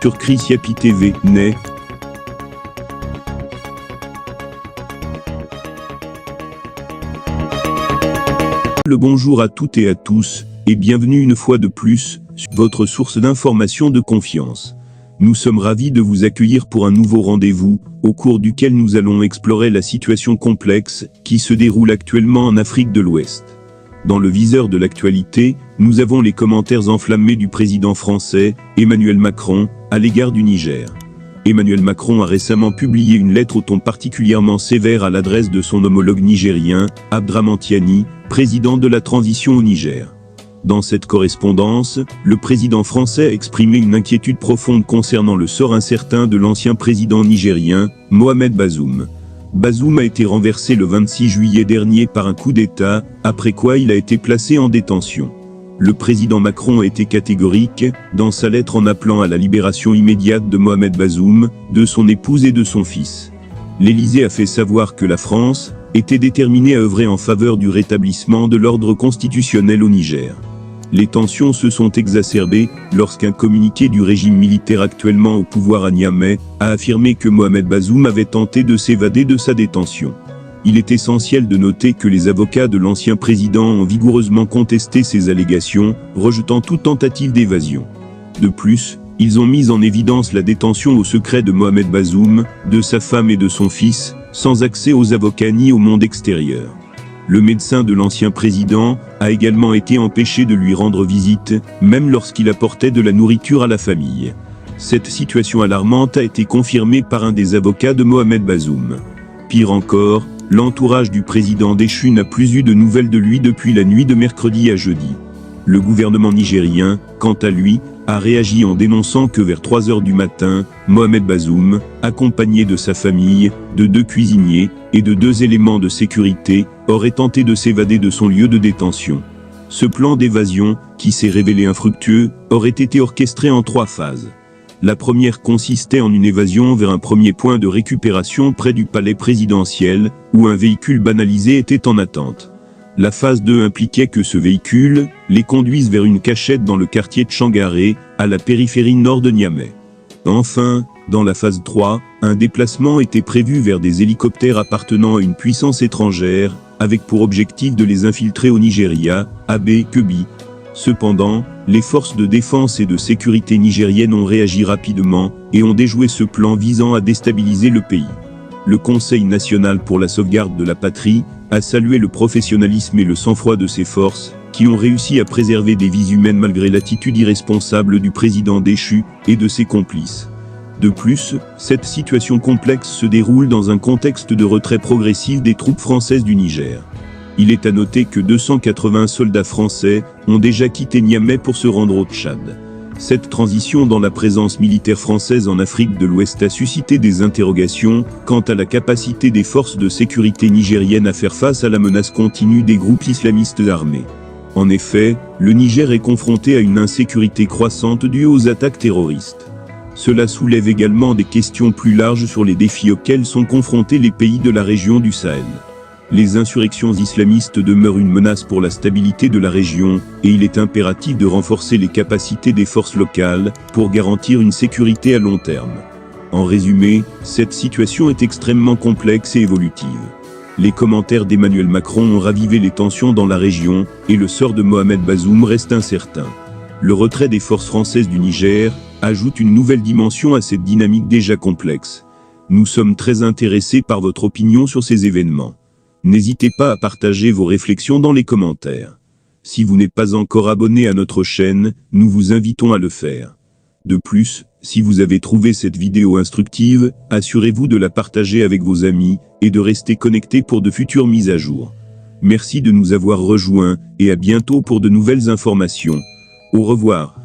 sur Chris Yapi TV, né. Le bonjour à toutes et à tous, et bienvenue une fois de plus, sur votre source d'information de confiance. Nous sommes ravis de vous accueillir pour un nouveau rendez-vous, au cours duquel nous allons explorer la situation complexe qui se déroule actuellement en Afrique de l'Ouest. Dans le viseur de l'actualité, nous avons les commentaires enflammés du président français, Emmanuel Macron, à l'égard du Niger. Emmanuel Macron a récemment publié une lettre au ton particulièrement sévère à l'adresse de son homologue nigérien, Abdraman Tiani, président de la transition au Niger. Dans cette correspondance, le président français a exprimé une inquiétude profonde concernant le sort incertain de l'ancien président nigérien, Mohamed Bazoum. Bazoum a été renversé le 26 juillet dernier par un coup d'État, après quoi il a été placé en détention. Le président Macron a été catégorique, dans sa lettre en appelant à la libération immédiate de Mohamed Bazoum, de son épouse et de son fils. L'Élysée a fait savoir que la France était déterminée à œuvrer en faveur du rétablissement de l'ordre constitutionnel au Niger. Les tensions se sont exacerbées lorsqu'un communiqué du régime militaire actuellement au pouvoir à Niamey a affirmé que Mohamed Bazoum avait tenté de s'évader de sa détention. Il est essentiel de noter que les avocats de l'ancien président ont vigoureusement contesté ces allégations, rejetant toute tentative d'évasion. De plus, ils ont mis en évidence la détention au secret de Mohamed Bazoum, de sa femme et de son fils, sans accès aux avocats ni au monde extérieur. Le médecin de l'ancien président a également été empêché de lui rendre visite, même lorsqu'il apportait de la nourriture à la famille. Cette situation alarmante a été confirmée par un des avocats de Mohamed Bazoum. Pire encore, l'entourage du président déchu n'a plus eu de nouvelles de lui depuis la nuit de mercredi à jeudi. Le gouvernement nigérien, quant à lui, a réagi en dénonçant que vers 3 heures du matin, Mohamed Bazoum, accompagné de sa famille, de 2 cuisiniers et de 2 éléments de sécurité, aurait tenté de s'évader de son lieu de détention. Ce plan d'évasion, qui s'est révélé infructueux, aurait été orchestré en 3 phases. La première consistait en une évasion vers un premier point de récupération près du palais présidentiel, où un véhicule banalisé était en attente. La phase 2 impliquait que ce véhicule les conduise vers une cachette dans le quartier de Changaré, à la périphérie nord de Niamey. Enfin, dans la phase 3, un déplacement était prévu vers des hélicoptères appartenant à une puissance étrangère, avec pour objectif de les infiltrer au Nigeria, à Kebi. Cependant, les forces de défense et de sécurité nigériennes ont réagi rapidement et ont déjoué ce plan visant à déstabiliser le pays. Le Conseil national pour la sauvegarde de la patrie a salué le professionnalisme et le sang-froid de ses forces, qui ont réussi à préserver des vies humaines malgré l'attitude irresponsable du président déchu et de ses complices. De plus, cette situation complexe se déroule dans un contexte de retrait progressif des troupes françaises du Niger. Il est à noter que 280 soldats français ont déjà quitté Niamey pour se rendre au Tchad. Cette transition dans la présence militaire française en Afrique de l'Ouest a suscité des interrogations quant à la capacité des forces de sécurité nigériennes à faire face à la menace continue des groupes islamistes armés. En effet, le Niger est confronté à une insécurité croissante due aux attaques terroristes. Cela soulève également des questions plus larges sur les défis auxquels sont confrontés les pays de la région du Sahel. Les insurrections islamistes demeurent une menace pour la stabilité de la région, et il est impératif de renforcer les capacités des forces locales pour garantir une sécurité à long terme. En résumé, cette situation est extrêmement complexe et évolutive. Les commentaires d'Emmanuel Macron ont ravivé les tensions dans la région, et le sort de Mohamed Bazoum reste incertain. Le retrait des forces françaises du Niger ajoute une nouvelle dimension à cette dynamique déjà complexe. Nous sommes très intéressés par votre opinion sur ces événements. N'hésitez pas à partager vos réflexions dans les commentaires. Si vous n'êtes pas encore abonné à notre chaîne, nous vous invitons à le faire. De plus, si vous avez trouvé cette vidéo instructive, assurez-vous de la partager avec vos amis et de rester connecté pour de futures mises à jour. Merci de nous avoir rejoints et à bientôt pour de nouvelles informations. Au revoir.